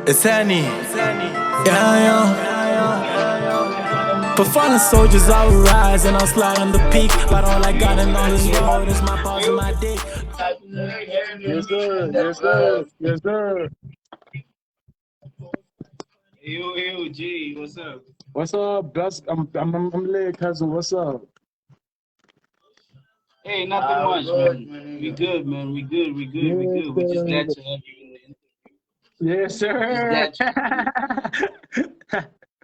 It's Annie. Yeah. For fallen soldiers, I will rise and I'll slide on the peak. But all I got in all this road is my balls and my dick. Yes, sir. Yes, sir. Yes, sir. Yo, G, what's up? What's up? I'm late, cousin. What's up? Hey, nothing much, man. We good, man. We good. We Yes, just sir. glad to have you in the Yes, sir. Just glad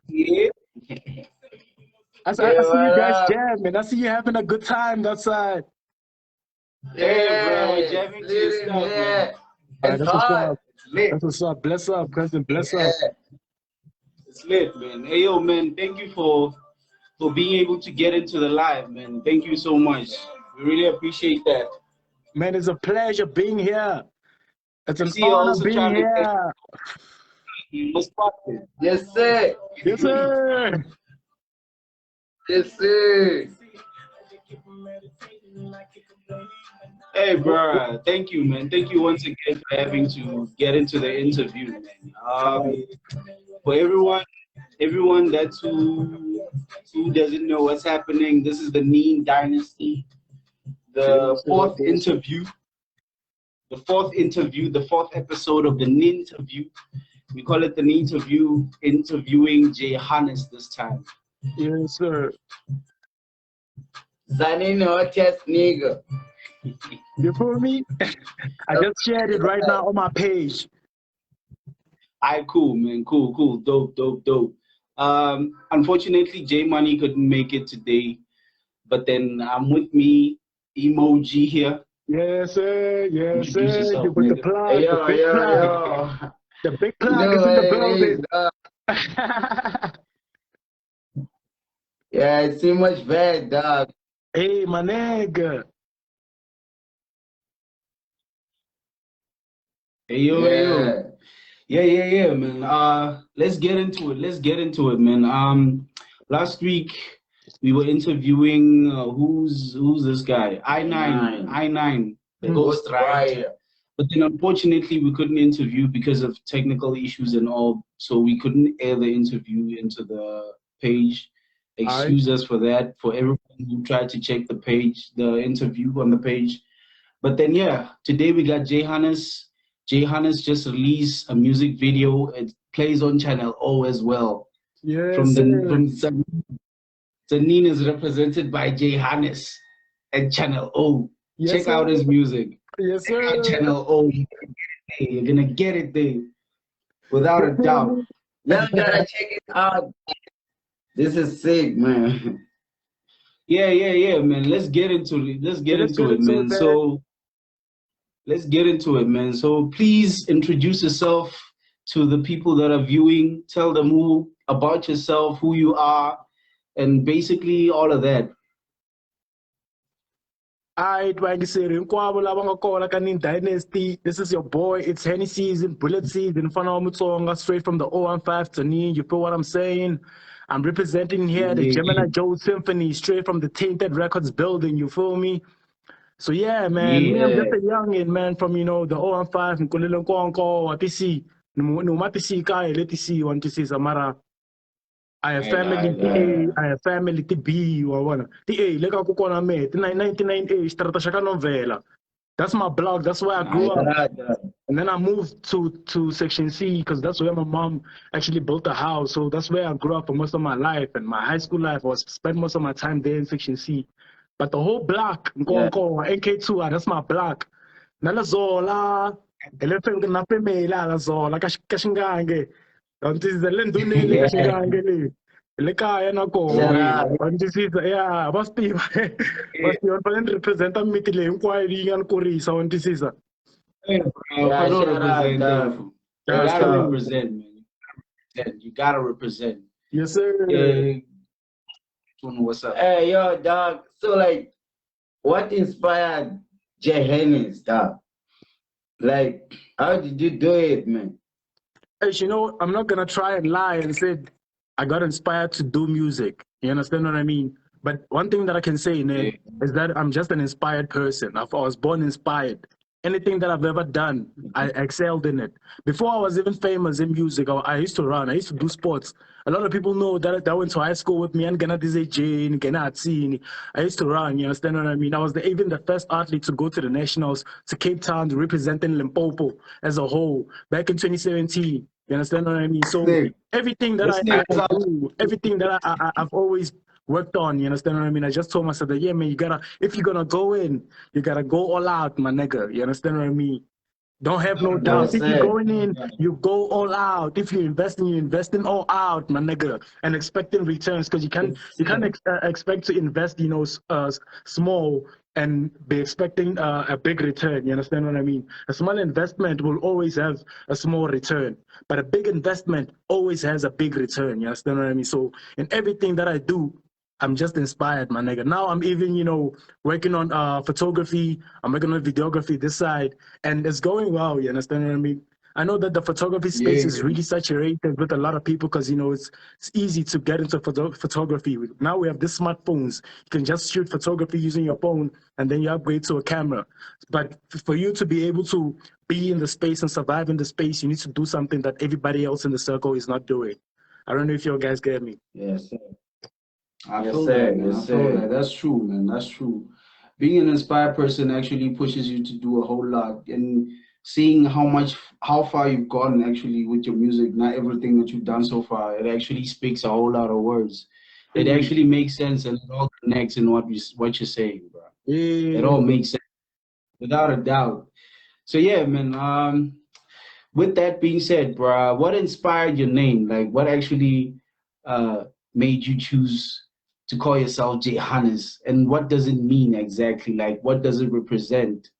you. Yeah. I see you guys jamming. I see you having a good time outside. Hey, bro, we're jamming to your stuff, man. That's what's up. That's what's up. Bless up, cousin. Bless up. It's lit, man. Hey, yo, man, thank you for being able to get into the live, man. Thank you so much. We really appreciate that. Man, it's a pleasure being here. It's an See, you're honor also being trying to here. What's poppin'? Yes, sir. Yes, sir. Yes, sir. Hey, bro, thank you, man. Thank you once again for having to get into the interview, man. For everyone that's who doesn't know what's happening, this is the Neen Dynasty, the fourth episode of the Neenterview. We call it the Neenterview, interviewing Jay Hannes this time. Yes, sir. Zanini hottest nigga. You feel me? I just shared it right now on my page. Alright, cool, man. Cool. Dope. Unfortunately, J Money couldn't make it today, but then I'm with me, Emoji here. Yes, sir. Yes, Introduce sir. yourself, You with the nigga. plug. Hey, the big plug. The big plug is in the building. Yeah, it's too much bad, dog. Hey, my nigga. Hey, yo. Yeah, man. Let's get into it, man. Last week we were interviewing who's this guy? I9, the Ghost Rider. But then unfortunately we couldn't interview because of technical issues and all, so we couldn't air the interview into the page. Excuse us for that, for everyone who tried to check the interview on the page. But then yeah, today we got Jay Hannes. Jay Hannes just released a music video. It plays on Channel O as well. Yes, From Neen is represented by Jay Hannes at Channel O. Yes, check out his music. Yes, sir. Check out Channel O. You're gonna get it there, without a doubt. Y'all gotta check it out. This is sick, man. Yeah, man. Let's get into it. Let's get into it, man. So let's get into it, man. So please introduce yourself to the people that are viewing. Tell them about yourself, who you are, and basically all of that. Alright, Dynasty. This is your boy. It's Henny season, bullet season, straight from the 015 to Neen. You feel what I'm saying? I'm representing here the Gemini Joe Symphony, straight from the Tainted Records building. You feel me? So yeah, man. Me, I'm just a youngin, man, from the 015. Nkulile Nkonko, Watisi, Numatisi Kai, Letisi, Wantisi Samara. I have family to B or one. The A, lega kukona me. The 99A, starta shaka novela. That's my blog. That's where I grew up. And then I moved to Section C because that's where my mom actually built a house. So that's where I grew up for most of my life. And my high school life was spent most of my time there in Section C. But the whole block, NK2, that's my block. Nalazola, elephant na femela, Lazola, Kashingange. Don't is the Lenduni, Kashingange. Lekaya na ko. Yeah, basti represent mitile inquiry yan kurisa ontisisa. You gotta represent, man. You gotta represent. Yes, sir. What's up? Hey, yo, dog. So, like, what inspired Jay Hannes, dog? Like, how did you do it, man? Hey, I'm not gonna try and lie and say I got inspired to do music. You understand what I mean? But one thing that I can say, is that I'm just an inspired person. I was born inspired. anything that I've ever done, I excelled in it. Before I was even famous in music, I used to run, I used to do sports. A lot of people know that went to high school with me and Gana Jane, Gana I used to run, you understand what I mean? I was even the first athlete to go to the nationals, to Cape Town, representing Limpopo as a whole, back in 2017. You understand what I mean? So everything that I do, everything that I've always worked on, you understand what I mean? I just told myself that, yeah, man, if you're gonna go in, you gotta go all out, my nigga. You understand what I mean? Don't have no doubts. If you're going in, you go all out. If you're investing all out, my nigga, and expecting returns, because you can't expect to invest, you know, small and be expecting a big return. You understand what I mean? A small investment will always have a small return, but a big investment always has a big return. You understand what I mean? So in everything that I do, I'm just inspired, my nigga. Now I'm even, you know, working on photography. I'm working on videography this side, and it's going well. You understand what I mean? I know that the photography space is really saturated with a lot of people because, you know, it's easy to get into photography. Now we have these smartphones. You can just shoot photography using your phone, and then you upgrade to a camera. But for you to be able to be in the space and survive in the space, you need to do something that everybody else in the circle is not doing. I don't know if you guys get me. Yes, sir. I feel that, man. I feel that. That's true, man. That's true. Being an inspired person actually pushes you to do a whole lot, and seeing how far you've gone actually with your music, not everything that you've done so far, it actually speaks a whole lot of words. It actually makes sense, and it all connects in what you're saying, bro. It all makes sense, without a doubt. So yeah, man. With that being said, bro, what inspired your name? Like, what actually made you choose to call yourself Johannes, and what does it mean exactly? Like, what does it represent,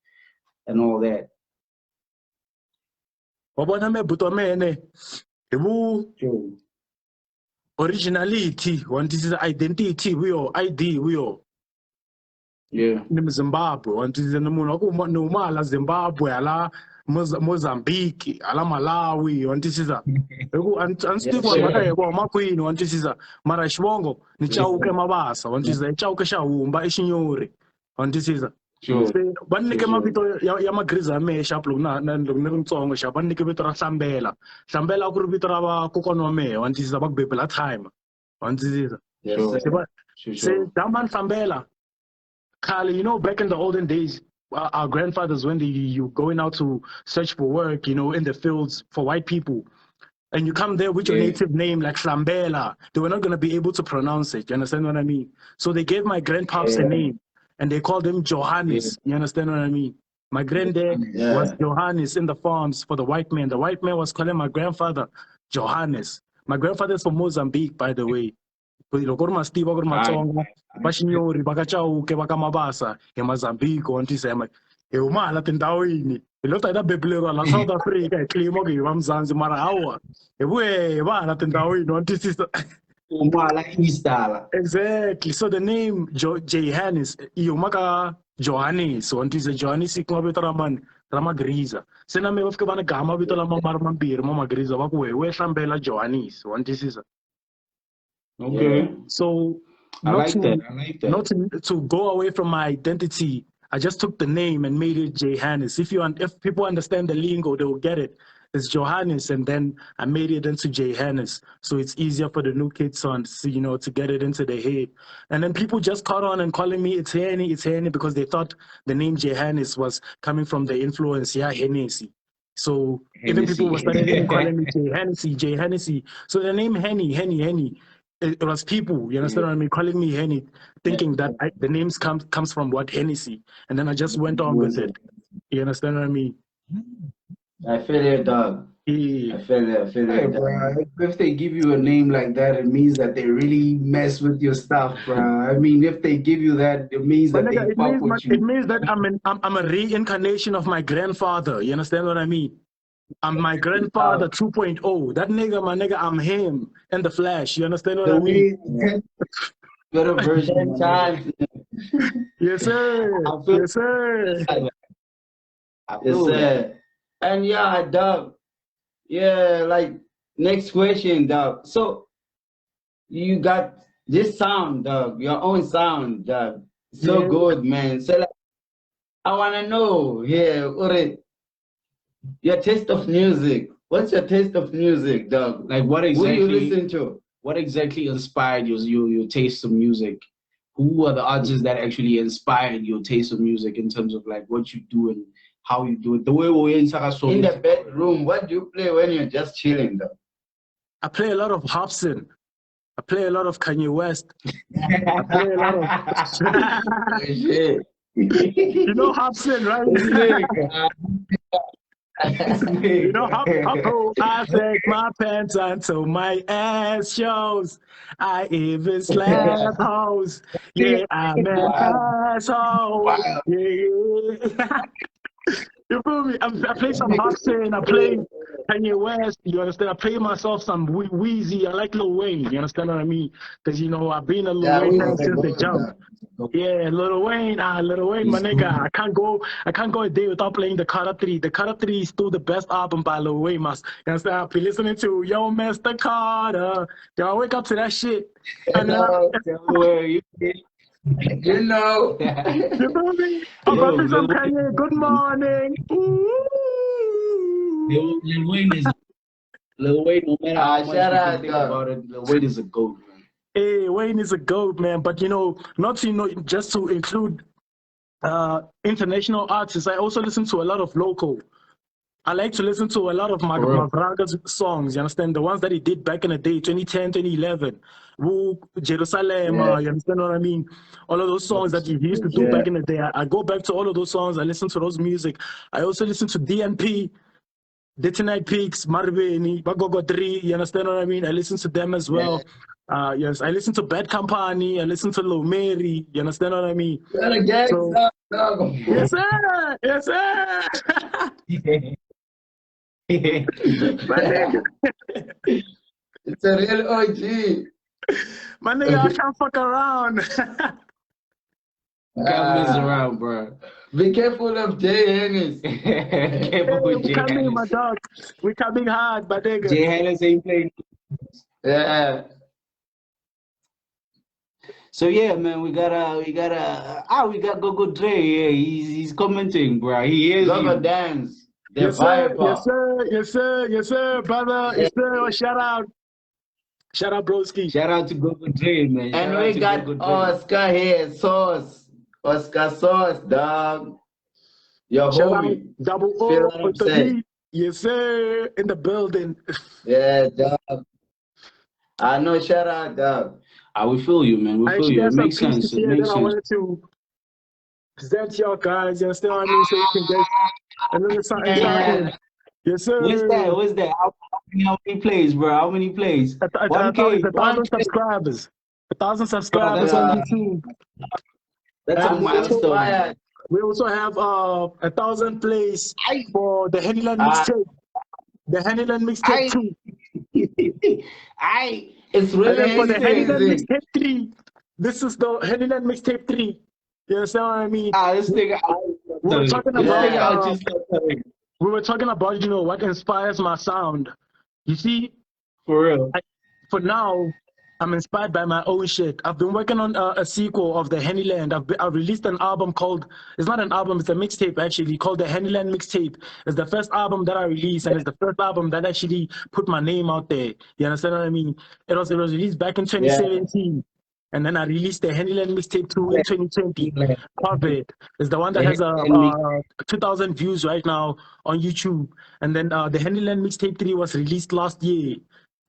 and all that? Originality, one this is identity, we are ID, we are. Yeah. Zimbabwe, one this is no Zimbabwe, ala Mozambique, ala Malawi, one this is a. And Steve was Maqueen, one this is a Marashwongo, Nichauke Mabasa, one this is a Chauka Shawumba, Ishinyori, one this is a. Sure. One nigga mavito yamagriza me sharp na ntsongo sharp one nigga vito ra hlambela ku ri vito ra va kokwana wa mehe wa ntisisa va ku bebela time wa ntisisa se daman hlambela khale, you know, back in the olden days, our grandfathers, when you going out to search for work, you know, in the fields for white people, and you come there with your native name like Flambela, they were not going to be able to pronounce it. You understand what I mean? So they gave my grandpops a name, and they called him Johannes. You understand what I mean? My granddad was Johannes in the farms for the white man. The white man was calling my grandfather Johannes. My grandfather's from Mozambique, by the way. Loko ri mastiva ku ri matsonga va xinyori va ka chauke va ka mabasa hi Mozambique wa ntisema hi huma hala tindhawini hi lo ta hi ta bebuleriwa la South Africa hi claim-a ku hi va Mzanzi mara hawa hi vuye hi va hala tindhawini wa ntisisa. Exactly. So the name Johannes, Yomaka Johannes, one is a Johannes, Raman, Ramagriza. Sename of Kabana Gama with Lamamarbir, Mama Griza, where Shambela Johannes, one is. Okay. So, I like that. Not to go away from my identity, I just took the name and made it Johannes. If people understand the lingo, they will get it. It's Johannes, and then I made it into Johannes, so it's easier for the new kids to get it into their head. And then people just caught on and calling me it's Henny because they thought the name Johannes was coming from the influence, Hennessy. So even people were starting calling me Hennessy. So the name Henny. It was people, you understand what I mean, calling me Henny, thinking that the name comes from what Hennessy, and then I just went on with it. You understand what I mean? I feel it, dog. Yeah. I feel it. Hey, bro, if they give you a name like that, it means that they really mess with your stuff, bro. I mean, if they give you that, it means that they fuck with you. It means that I'm a reincarnation of my grandfather. You understand what I mean? I'm my grandfather 2.0. That nigga, my nigga, I'm him in the flesh. You understand what I mean? Better version time. Yes, sir. Yes, sir. Yes, sir. And yeah, dog. Yeah, like next question, dog. So you got this sound, dog, your own sound, dog. So good, man. So like, I wanna know here, Uri, your taste of music. What's your taste of music, dog? Like what Who do you exactly? listen to? What exactly inspired your taste of music? Who are the artists that actually inspired your taste of music in terms of like what you do and how you do it? The way we're in In the bedroom, what do you play when you're just chilling, though? I play a lot of Hobson. I play a lot of Kanye West. I play a lot of. Shit. You know Hobson, right? You know, I take my pants until my ass shows. I even slap hoes. Yeah, I'm an asshole. Wow. Yeah. You feel me? I play some Hobson. I play Kanye West. You understand? I play myself some Wheezy. I like Lil Wayne. You understand what I mean? Because, you know, I've been a Lil Wayne fan since the jump. Yeah, Lil Wayne, my nigga. I can't go a day without playing the Carter 3. The Carter 3 is still the best album by Lil Wayne, mas. You understand? I'll be listening to Yo, Mr. Carter. Yo, I wake up to that shit. And, You know. you feel me? I'm bumping some Kanye. Good morning. Lil Wayne, no matter how much shout you out, can think dog. about it, Lil Wayne is a GOAT, man. Hey, Wayne is a GOAT, man. But, you know, not to, you know, just to include international artists, I also listen to a lot of local. I like to listen to a lot of Mavraga's songs, you understand? The ones that he did back in the day, 2010, 2011. Woo, Jerusalem, you understand what I mean? All of those songs that he used to do back in the day. I go back to all of those songs. I listen to those music. I also listen to DNP, Tonight Peaks, Marveni, Bagogo 3, you understand what I mean? I listen to them as well. Yes, I listen to Bad Company. I listen to Lil Mary, you understand what I mean? So, yes, sir. Yes, sir. My nigga. It's a real OG. My nigga, I can't fuck around. Can't mess around, bro. Be careful of Jay Hennis. Careful with We Jay coming, my Hennis. dog. We coming hard, my nigga. Jay Hennis ain't playing. Yeah. So yeah, man, we got Gogo Dre. Yeah, he's commenting, bro. He is. Gogo Dance. The Yes, sir. Viper. Yes, sir. Yes, sir. Yes, sir, brother. Yes, sir. Shout out. Shout out, broski. Shout out to Gogo Dre, man. And Shout we out to got Gogo Dre. Oscar here, Sauce. Oscar Sauce, dog. Your Shout out, homie. double Feel O what I'm with the saying? beat. Yes, sir. In the building. Yeah, dog. I know, shout out, dog. We feel you, man. We I feel actually you. It have some makes sense. pieces It here makes that I sense. wanted to present to y'all guys. You understand what I mean? So we can get a little something. Yes, sir. What's that? What's that? How many plays, bro? How many plays? 1K. 1,000 subscribers. 1,000 subscribers on YouTube. That's a And milestone. we also have 1,000 plays for the Hennyland mixtape. The Hennyland mixtape 2. It's And really then for the Hennyland amazing. mixtape 3, this is the Hennyland mixtape 3. You understand what I mean? This nigga. We were talking This about, nigga out just we were talking about, you know, what inspires my sound. You see, for real. for now, I'm inspired by my own shit. I've been working on a sequel of the Hennyland. I've released an album called, it's not an album, it's a mixtape actually, called the Hennyland Mixtape. It's the first album that I released, and it's the first album that actually put my name out there. You understand what I mean? It was released back in 2017. And then I released the Hennyland Mixtape 2 in 2020. Covered. It's the one that has 2,000 views right now on YouTube. And then the Hennyland Mixtape 3 was released last year.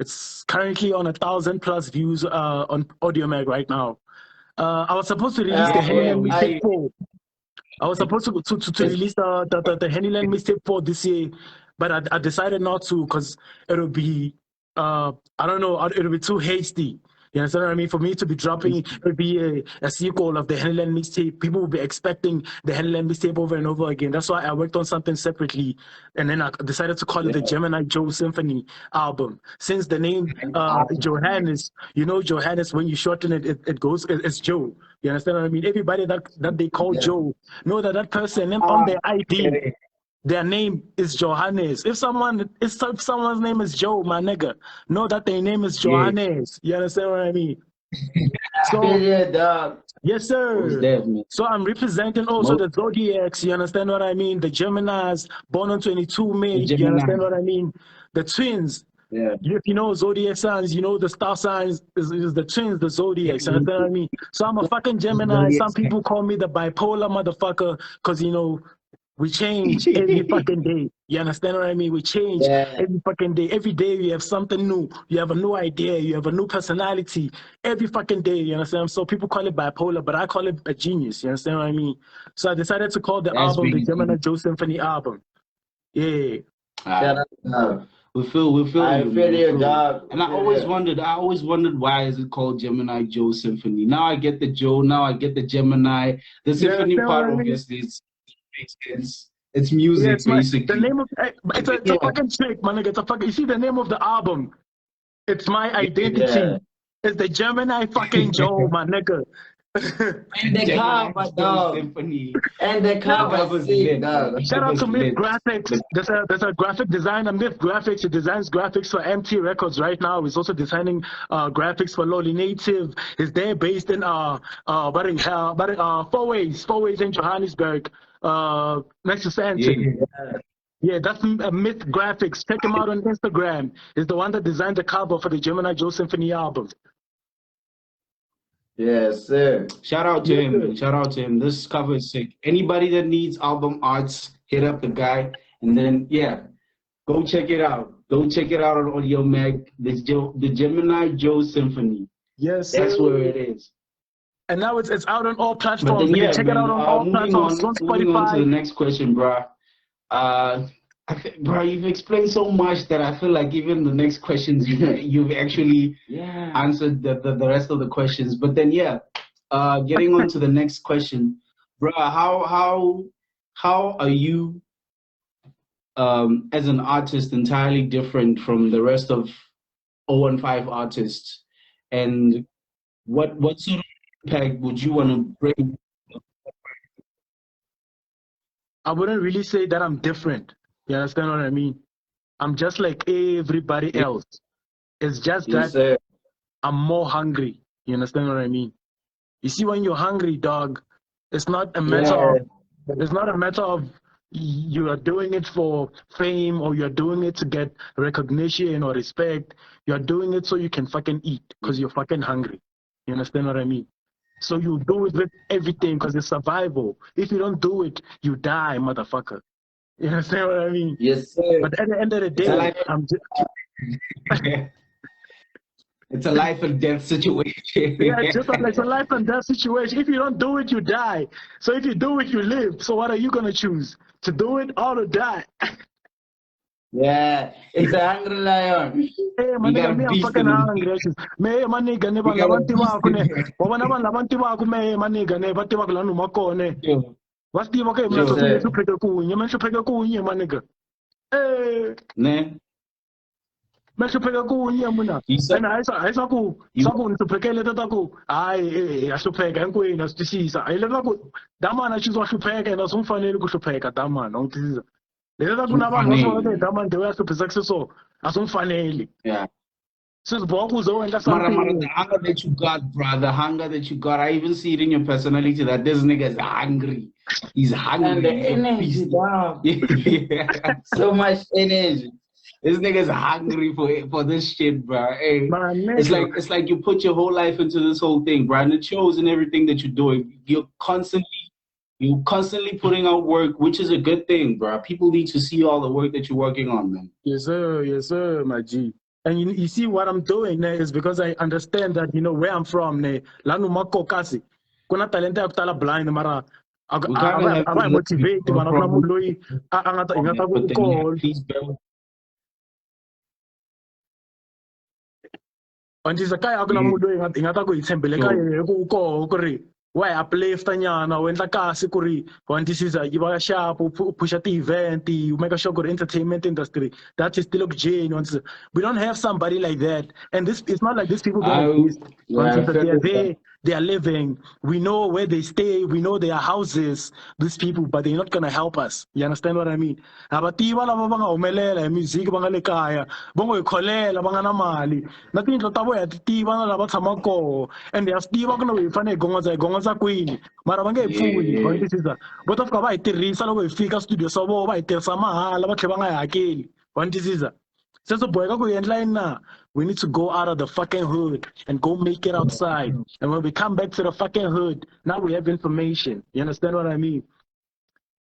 It's currently on 1,000+ views on AudioMag right now. I was supposed to release the Hennyland Mixtape 4. I was supposed to release the Hennyland Mixtape 4 this year, but I decided not to because it'll be, I don't know, it'll be too hasty. You understand what I mean? For me to be dropping, it would be a sequel of the Hennyland mixtape. People will be expecting the Hennyland mixtape over and over again. That's why I worked on something separately. And then I decided to call it the Gemini Joe Symphony album. Since the name Johannes, you know Johannes, when you shorten it, it's Joe. You understand what I mean? Everybody that they call Joe, know that person on their ID, their name is Johannes. If someone's name is Joe, my nigga, know that their name is Johannes. You understand what I mean? So, Yes, sir. Who's that, man? So I'm representing also the Zodiacs, you understand what I mean? The Geminis, born on 22 May, you understand what I mean? The twins. Yeah. If you know Zodiac signs, you know the star signs is the twins, the Zodiacs, you understand what I mean? So I'm a fucking Gemini. Some people call me the bipolar motherfucker because, you know, we change every fucking day. You understand what I mean? We change every fucking day. Every day you have something new. You have a new idea. You have a new personality. Every fucking day, you understand? So people call it bipolar, but I call it a genius. You understand what I mean? So I decided to call the album the Gemini Joe Symphony album. Yeah. We feel I feel you, dog. And I always wondered why is it called Gemini Joe Symphony. Now I get the Joe, now I get the Gemini. The symphony part obviously makes sense. It's music basically. The name of it's a fucking trick, my nigga. It's a fucking, you see the name of the album. It's my identity. It's the Gemini fucking Joe, my nigga. And the cover, dog. And the cover, sick, dog. Shout out to Myth Graphics. There's a graphic designer, Myth Graphics. He designs graphics for MT Records right now. He's also designing graphics for Lolly Native. He's there based in Four Ways in Johannesburg, next to Santon. Yeah, that's Myth Graphics. Check him out on Instagram. He's the one that designed the cover for the Gemini Joe Symphony album. Yes, sir. Shout out to him, man. Shout out to him. This cover is sick. Anybody that needs album arts, hit up the guy. And then, go check it out. Go check it out on Audio Mag. The Gemini Joe Symphony. Yes, that's where it is. And now it's out on all platforms. Then, check it out on all platforms. Moving on to the next question, bro. Bro, you've explained so much that I feel like even the next questions you've actually answered the rest of the questions. But then getting on to the next question, bro, how are you as an artist entirely different from the rest of 015 artists, and what sort of impact would you want to bring? I wouldn't really say that I'm different. You understand what I mean? I'm just like everybody else. It's just that I'm more hungry. You understand what I mean? You see, when you're hungry, dog, it's not a matter of you are doing it for fame or you're doing it to get recognition or respect. You're doing it so you can fucking eat because you're fucking hungry. You understand what I mean? So you do it with everything because it's survival. If you don't do it, you die, motherfucker. You understand what I mean? Yes, sir. But at the end of the day, it's a life and death situation. Yeah, just like it's a life and death situation. If you don't do it, you die. So if you do it, you live. So what are you gonna choose? To do it or to die? Yeah, it's a hungry lion. Hey, man, I'm fucking hungry. Me, man, nigga, never labanti wako ne. Wabana man labanti wako me, man, nigga, never tiwa kala numako ne. What's the okay? Man, so peke kuunye, man, so peke kuunye, man, nigga. Hey, ne. Man, so peke kuunye, muna. And I saw ku so peke le tataku. Ay, I so peke enko ina sisa. Ay le tataku. Dama na chizo so peke na so fanele ku so peke dama na utisa. Le tataku na ba no so dama ndewe so peke so aso fanele. Yeah. The hunger that you got, bro, the hunger that you got, I even see it in your personality that this nigga is hungry. He's hungry. And the energy, wow. So much energy. This nigga is hungry for this shit, bro. Hey, it's like you put your whole life into this whole thing, bro. And it shows in everything that you're doing. You're constantly putting out work, which is a good thing, bro. People need to see all the work that you're working on, man. Yes, sir, my G. And you see what I'm doing is because I understand that, you know, where I'm from, lanu makokasi. Kuna talenta yakutala blind mara. I motivate bana kuna muloi ingata ku call. Anti sakaya akuna muloi ingata ku itsembeleka ku call kuri. Why uplift nyana wendla kasi kuri wanti siza yiba sharp push at the event you make a sure good entertainment industry that is still genuine. We don't have somebody like that, and this it's not like these people don't exist. They're there, they are living. We know where they stay. We know their houses, these people, but they're not going to help us. You understand what I mean? Abatiba lava va nga humelela music va nga le kaya, va ngo ikholela va nga na mali. Na tindlo ta voya ti tiva na lava tshama koho. And they have tiva ku no hi fane hi gongoza kwini. Mara va nge hi pfuni. Wa ntisisa. Vo ta fika va hi tirhisa loko hi fika studio swa vona va hi tirhisa mahala va tlhela va nga hi hakeli. Wa ntisisa. Says the boy, we need to go out of the fucking hood and go make it outside. And when we come back to the fucking hood, now we have information. You understand what I mean?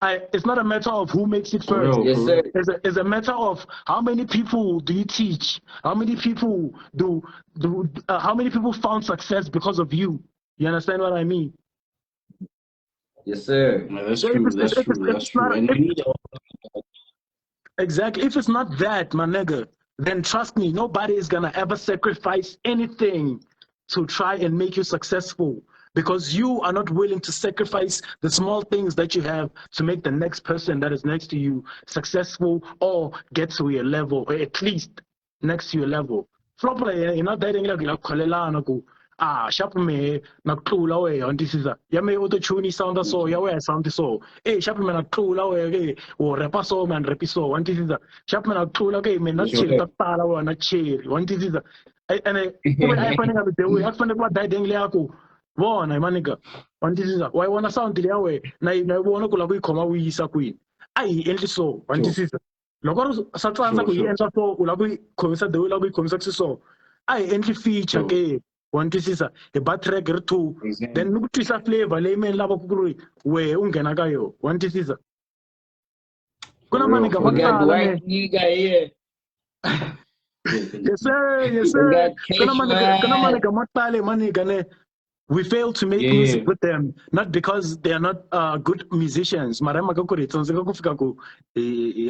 It's not a matter of who makes it first. Yes, sir. It's a matter of how many people do you teach? How many people how many people found success because of you? You understand what I mean? Yes, sir. Yeah, that's true. That's true. And we need Exactly. If it's not that, my nigga, then trust me, nobody is gonna ever sacrifice anything to try and make you successful, because you are not willing to sacrifice the small things that you have to make the next person that is next to you successful or get to your level, or at least next to your level. Flop you're not dating sharp me nakuxula we yontisisa yame auto-tune sound so yawe sound so sharp me nakuxula we ke o rapa so man rapi so yontisisa sharp me nakuxula ke me na chill ta tala wona cherry yontisisa and kube ayifanele ngabe we afanele kuba dating le yakho bona manika yontisisa why wona sound le yawe na ibona ku la ku ikhoma u yisa kwini ayi endli so yontisisa loko sa tsanza ku yi endla so u la ku khomisa the way la ku khomisa so ayi endli feature ke one twisisa a bad track or two, then look twisa flavor layman lava kukuri we ungena ka yo one twisisa kuna mani ka matala here. yes sir kuna mani ka matala mani gane. We fail to make music with them, not because they are not good musicians. Marama kakuri tsonzeka kufika ku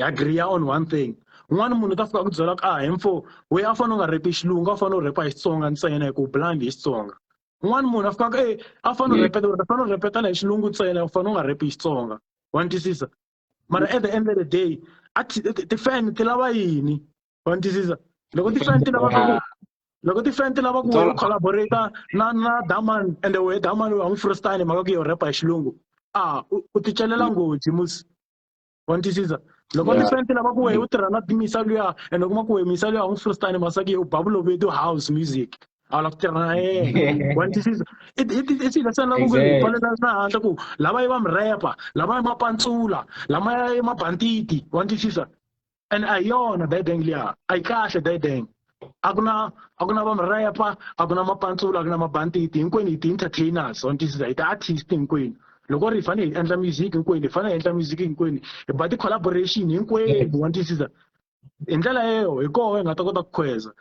agree on one thing. One munhu ta fika ku byela info we afana nga rap xilungu afana rap Xitsonga ntsena ku blind hi Xitsonga. One munhu afika afana repeta na xilungu ntsena afana nga rap Xitsonga. Wa ntisisa. Mara at the end of the day, ti fan ti lava yini? Wa ntisisa. Loko ti fan ti lava loko ti fan ti lava ku collaborate na Daman, and the way Daman wa mu first time maka ku yo rap xilungu. U ti celela ngoti mus. Wa ntisisa. Loko ti fan ti lava ku we u tirha na timisalo ya and kuma ku we misalo ya mu first time masaki u babulo vedo house music. Ala ku tirha na yena. Wa ntisisa. It's lesana ku pfalela na handle ku lava yi va mi rapper, lava ma pantsula, lama yi ma banditi. Wa ntisisa. And ayona dadenglia. Ay kahle dadeng. Akuna va mrapa, akuna mapantsula, akuna mabanditi, hinkwenu ti entertainers, ontisisa ita artist hinkwenu. Loko ri fane endla music hinkwenu, fane endla music hinkwenu. But the collaboration hinkwenu, ontisisa. Hi ndlela leyo hi koho hi nga ta kota ku khweza.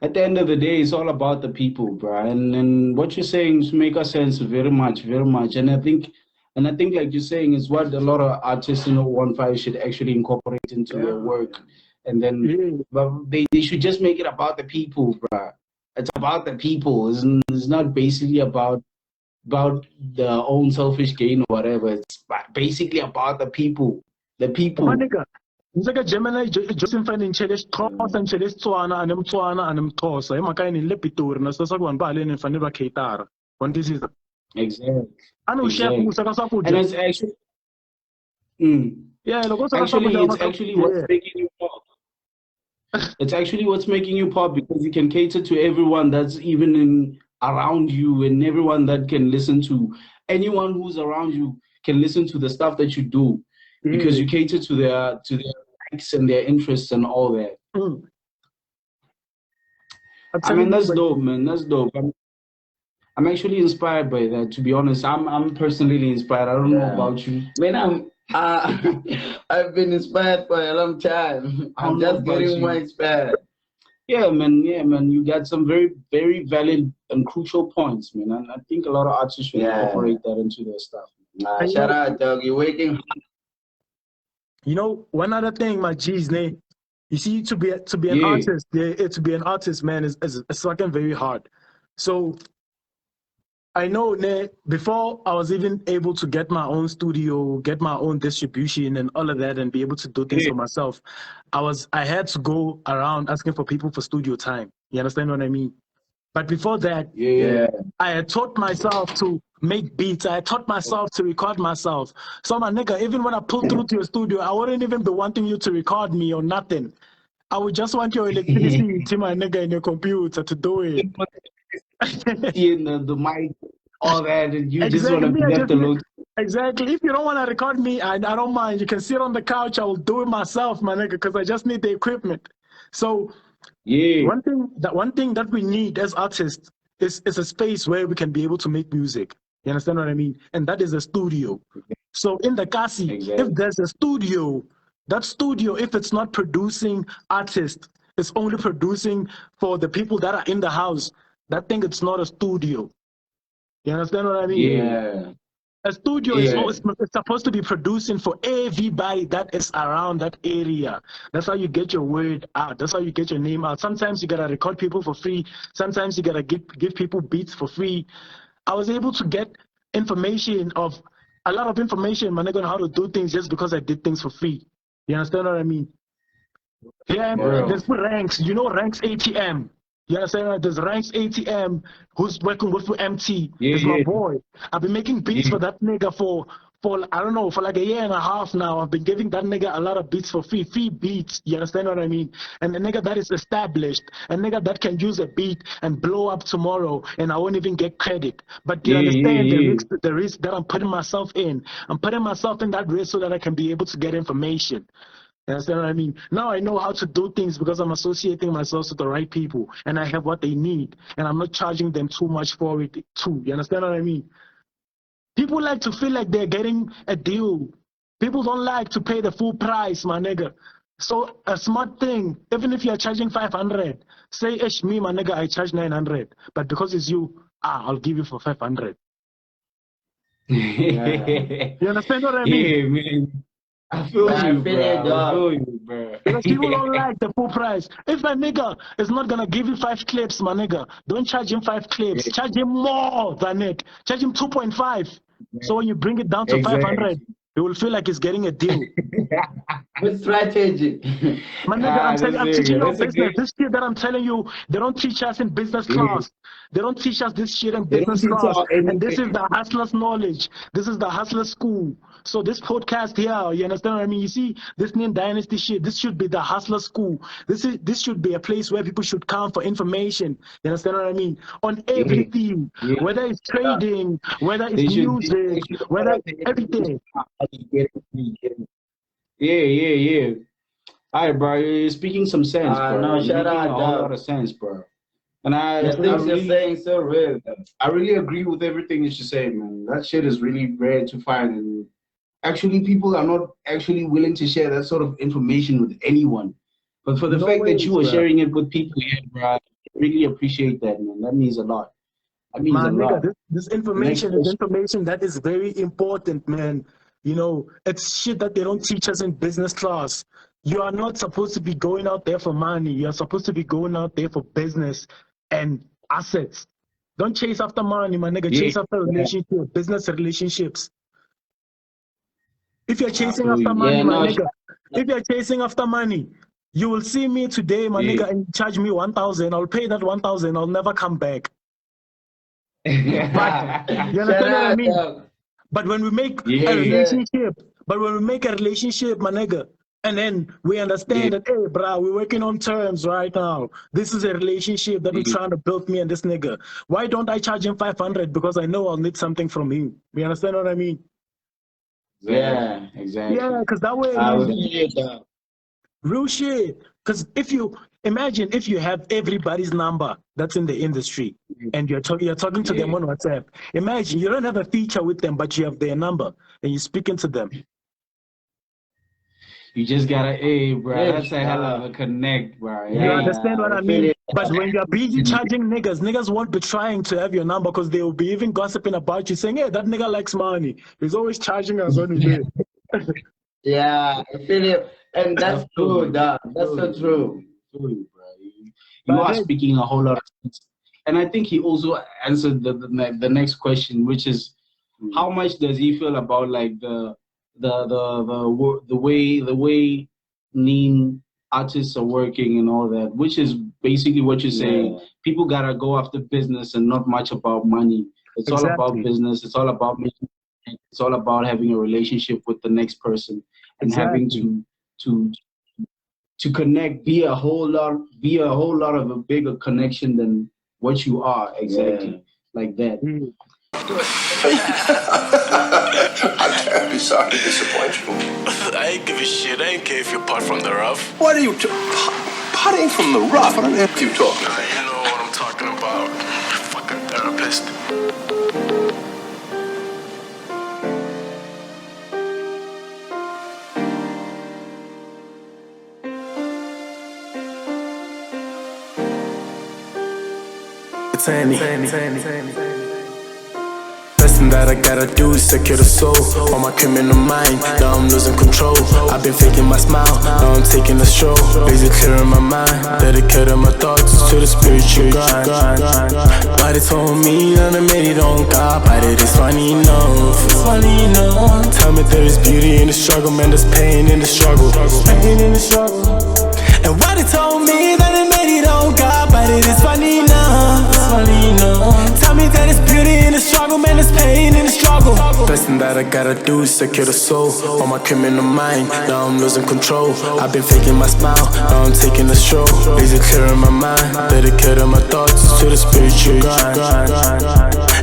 At the end of the day, it's all about the people, bro. And what you're saying makes sense very much. And I think, like you're saying, is what a lot of artists in 015 should actually incorporate into their work. And then they should just make it about the people, bro. It's about the people. It's not basically about their own selfish gain or whatever. It's basically about the people. The people. Nzeka Gemini Joseph finding chele Xhosa and chele Xitswana and Mtswana and Mxhosa hi mhaka yini le Pitori na sasa ku vanhu va haleni fanele va cater. One this is exactly. And it's actually it's actually what's making you pop. It's actually what's making you pop, because you can cater to everyone that's even around you, and everyone that can listen to anyone who's around you can listen to the stuff that you do, because you cater to their likes and their interests and all that. I mean, that's dope, man. That's dope. I'm actually inspired by that, to be honest. I'm personally inspired. I don't know about you. Man, I've been inspired for a long time. I'm just getting more inspired. Yeah, man. You got some very, very valid and crucial points, man. And I think a lot of artists should incorporate that into their stuff. Shout out, dog. You're waking. You know, one other thing, my G's name. You see, to be an artist, to be an artist, man, is fucking very hard. So I know, ne, before I was even able to get my own studio, get my own distribution and all of that and be able to do things for myself, I had to go around asking for people for studio time. You understand what I mean? But before that, I had taught myself to make beats. I had taught myself to record myself. So my nigga, even when I pulled through to your studio, I wouldn't even be wanting you to record me or nothing. I would just want your electricity to my nigga in your computer to do it. In the mic, all that, and you just want to be left alone. Exactly. If you don't want to record me, I don't mind. You can sit on the couch. I will do it myself, my nigga, because I just need the equipment. So one thing that we need as artists is a space where we can be able to make music. You understand what I mean? And that is a studio. So in the Kasi, if there's a studio, that studio, if it's not producing artists, it's only producing for the people that are in the house. That thing, it's not a studio. You understand what I mean? Yeah. A studio is supposed to be producing for everybody that is around that area. That's how you get your word out. That's how you get your name out. Sometimes you gotta record people for free. Sometimes you gotta give people beats for free. I was able to get a lot of information, man, on how to do things just because I did things for free. You understand what I mean? Yeah, there's ranks. You know ranks ATM. You understand? There's ranks ATM who's working with MT. It's my boy. I've been making beats for that nigga for I don't know, for like a year and a half now. I've been giving that nigga a lot of beats for free beats. You understand what I mean? And the nigga that is established, a nigga that can use a beat and blow up tomorrow, and I won't even get credit. But you understand the risk that I'm putting myself in? I'm putting myself in that risk so that I can be able to get information. You understand what I mean? Now I know how to do things because I'm associating myself with the right people and I have what they need and I'm not charging them too much for it too. You understand what I mean? People like to feel like they're getting a deal. People don't like to pay the full price, my nigga. So a smart thing, even if you're charging 500, say, ish, me, my nigga, I charge 900. But because it's you, I'll give you for 500. You understand what I mean? Yeah, man. I feel you, bro. Because people don't like the full price. If a nigga is not gonna give you 5 clips, my nigga, don't charge him 5 clips. Charge him more than it. Charge him 2.5. So when you bring it down to 500, he will feel like he's getting a deal. Good strategy. My nigga, I'm teaching you business. This shit that I'm telling you, they don't teach us in business class. They don't teach us this shit in business class. And this is the hustler's knowledge. This is the hustler school. So this podcast here, you understand what I mean? You see, this Neen Dynasty shit, this should be the hustler school. This should be a place where people should come for information. You understand what I mean? On everything, whether it's trading, whether it's music, whether everything. Yeah. All right, bro. You're speaking some sense, bro. No, shout out, a whole lot of sense, bro. And the things you're saying so real. I really agree with everything that you're saying, man. That shit is really rare to find, and actually, people are not actually willing to share that sort of information with anyone. But for the fact that you are sharing it with people here, bro, I really appreciate that, man. That means a lot. That means a lot. This information is information that is very important, man. You know, it's shit that they don't teach us in business class. You are not supposed to be going out there for money. You're supposed to be going out there for business and assets. Don't chase after money, my nigga. Chase after relationships, business relationships. If you're chasing after money, my nigga, if you're chasing after money, you will see me today, my nigga, and charge me 1,000. I'll pay that 1,000. I'll never come back. But, you understand what I mean? But when we make a relationship, my nigga, and then we understand that, hey, bro, we're working on terms right now. This is a relationship that we're trying to build, me and this nigga. Why don't I charge him 500? Because I know I'll need something from him. You understand what I mean? Yeah, exactly. Yeah, because that way, real shit. Because if you imagine if you have everybody's number that's in the industry and you're talking to them on WhatsApp. Imagine you don't have a feature with them, but you have their number and you're speaking to them. You just gotta, hey, bro, that's a hell of a connect, bro. You understand what I mean? But when you're busy charging niggas won't be trying to have your number because they will be even gossiping about you, saying, hey, that nigga likes money. He's always charging us when we do it. Yeah, I feel it. And that's true, dog. That's so true. You are speaking a whole lot of sense. and I think he also answered the next question, which is how much does he feel about like the way Neen artists are working and all that, which is basically what you're saying. Yeah. People gotta go after business and not much about money. It's all about business. It's all about making. It's all about having a relationship with the next person and having to connect, be a whole lot of a bigger connection than what you are exactly, like that. I'm terribly sorry to disappoint you. I ain't give a shit. I ain't care if you're part from the rough. What are you putting from the rough? What on earth are you talking about? You know what I'm talking about. Fucking therapist. Best thing that I gotta do is secure the soul on my criminal mind. Now I'm losing control. I've been faking my smile. Now I'm taking a stroll. Busy clearing my mind. Dedicating my thoughts to the spiritual grind. But they told me that I made it on God. But it is funny enough. Tell me there is beauty in the struggle, man. There's pain in the struggle. And why they told me that I made it on God, but it is funny enough. Tell me that it's beauty in the struggle, man, there's pain in the struggle. Best thing that I gotta do is secure the soul on my criminal mind. Now I'm losing control. I've been faking my smile. Now I'm taking a stroll. Busy clearing my mind. Dedicating my thoughts to the spiritual grind.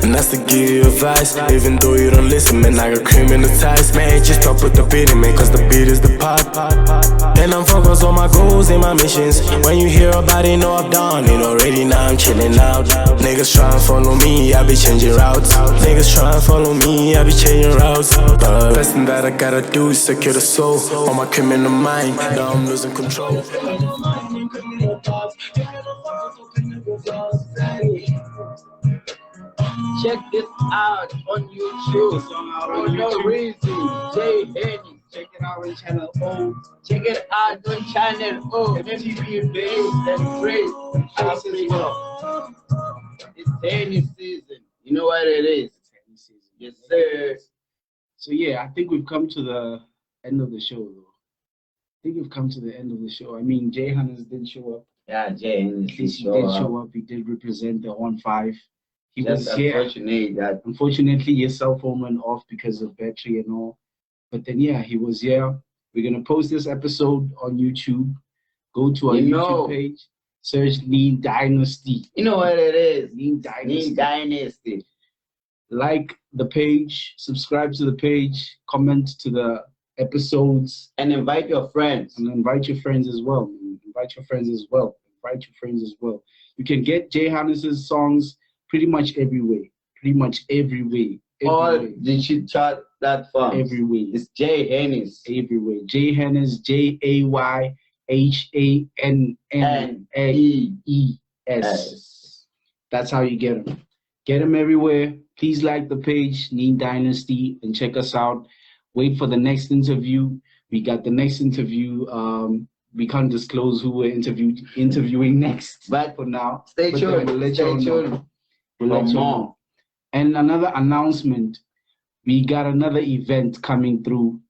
And that's to give you advice. Even though you don't listen, man, I got criminal ties. Man, just stop with the beating, man, cause the beat is the pot. And I'm focused on my goals and my missions. When you hear about it, know I've done it already. Now I'm chilling out. Niggas try and follow me, I be changing routes. Niggas try and follow me, I be changing routes. But best thing that I gotta do is secure the soul on my criminal mind. Now I'm losing control. Check this out on YouTube. For no reason, Jay Henny. Check it out on Channel O. Check it out on Channel O. MTV Bass and Praise. It's tennis season. You know what it is? Tennis season. Yes, sir. So yeah, I think we've come to the end of the show, though. I think we've come to the end of the show. I mean, Jay Hannes did show up. Yeah, Jay Henny At least he did show up. He did represent the 1-5. He That's was here. Unfortunately, his cell phone went off because of battery and all. But then, yeah, he was here. We're going to post this episode on YouTube. Go to our YouTube page. Search Neen Dynasty. You know what it is? Neen Dynasty. Neen Dynasty. Like the page. Subscribe to the page. Comment to the episodes. And invite your friends. And invite your friends as well. Invite your friends as well. Invite your friends as well. You can get Jay Hannes' songs pretty much every way. Pretty much every way. All the chit chat platforms. Every way. It's Jay Hennis. Every way. Jay Hannes, JayHannes. That's how you get them. Get them everywhere. Please like the page, Neen Dynasty, and check us out. Wait for the next interview. We got the next interview. We can't disclose who we're interviewing next. But for now, stay tuned. We'll let you know. We'll let you know. And another announcement, we got another event coming through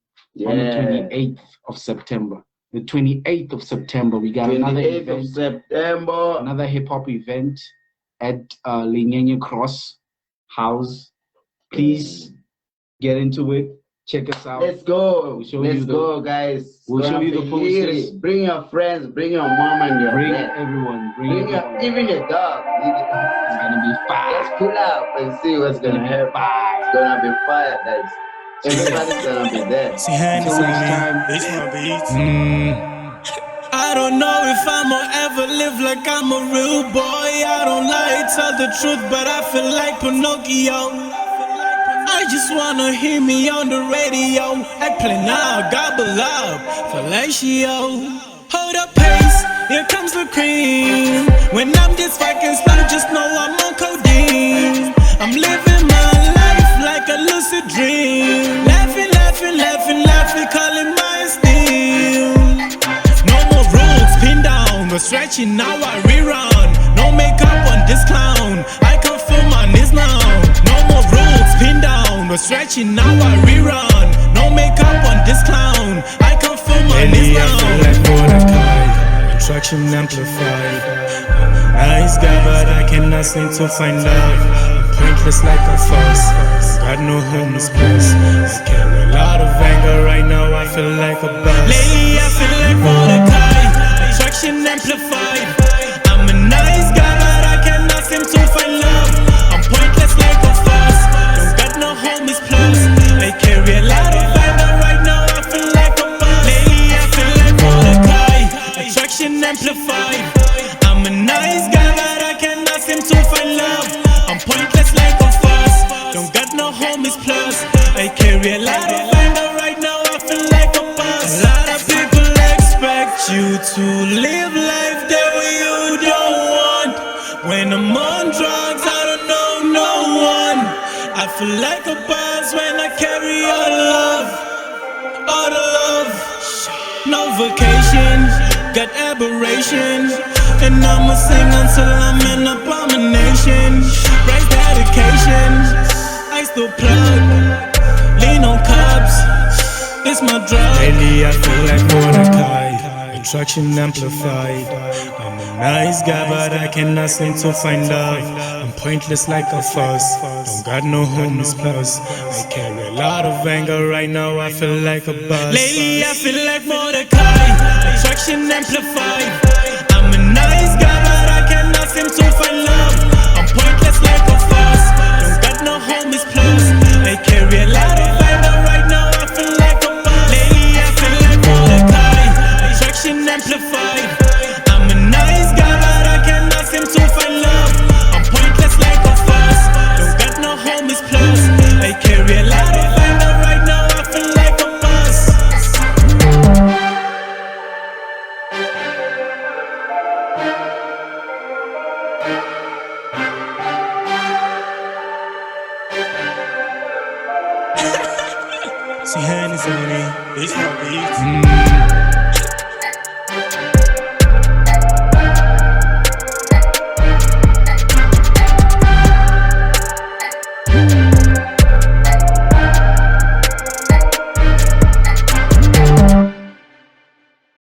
on the 28th of September. The 28th of September, we got another event. Another hip-hop event at Linyenye Cross House. Please get into it. Check us out. Let's go. Let's go, guys. We'll show you the posters. Bring your friends. Bring your mom and your dad. Everyone. Bring your, even your dog. It's gonna be fire. Let's pull up and see what's gonna happen. It's gonna be fire, guys. Everybody's gonna be there. See, Hannes on me. I don't know if I'ma ever live like I'm a real boy. I don't lie, tell the truth, but I feel like Pinocchio. I just wanna hear me on the radio. I play now, gobble up, fellatio. Hold up pace, here comes the cream. When I'm just fucking slow, just know I'm on codeine. I'm living my life like a lucid dream. Laughing, laughing, laughing, laughing, calling my esteem. No more rules, pin down, but stretching now I rerun. No makeup on this clown. Stretching now I rerun. No makeup on this clown. I come from my Lately I feel like Mordecai, attraction amplified. I'm a nice guy but I cannot seem to find love. I'm pointless like a fuss, got no homeless place. I carry a lot of anger right now, I feel like a buzz. Lately I feel like Mordecai, attraction amplified. I'm a nice guy but I cannot seem to find love. I'm pointless like a fuss, don't got no homies plus. I carry a lot of anger right now, I feel like a buzz. Lately I feel like Mordecai, attraction amplified. I'm a nice guy but I cannot seem to find love. I'm pointless like a fuss, don't got no homies plus. I carry a lot of anger right now, I feel like a buzz. A lot of people expect you to live life that way you don't want. When I'm on drugs, I don't know no one. I feel like a buzz when I carry all the love, all the love. No vacation, got aberration, and I'ma sing until I'm an abomination. Rise dedication, I still plug, lean on cups, it's my drug. Lately I feel like Mordecai, attraction amplified. I'm a nice guy but I cannot seem to find love. I'm pointless like a fuss, don't got no homies plus. I carry a lot of anger right now, I feel like a buzz. Lately I feel like Mordecai, attraction amplified. I'm a nice guy but I cannot seem to find love. I'm pointless like a fuss, don't got no homies plus. I carry a lot of anger right now, I feel like a buzz. Lately I feel like Mordecai, attraction amplified. I'm a nice guy but I cannot seem to find love. I'm pointless like a fuss, don't got no homies plus. I carry a lot of anger right now, I feel like a buzz. See, hand is on it, it's my beats.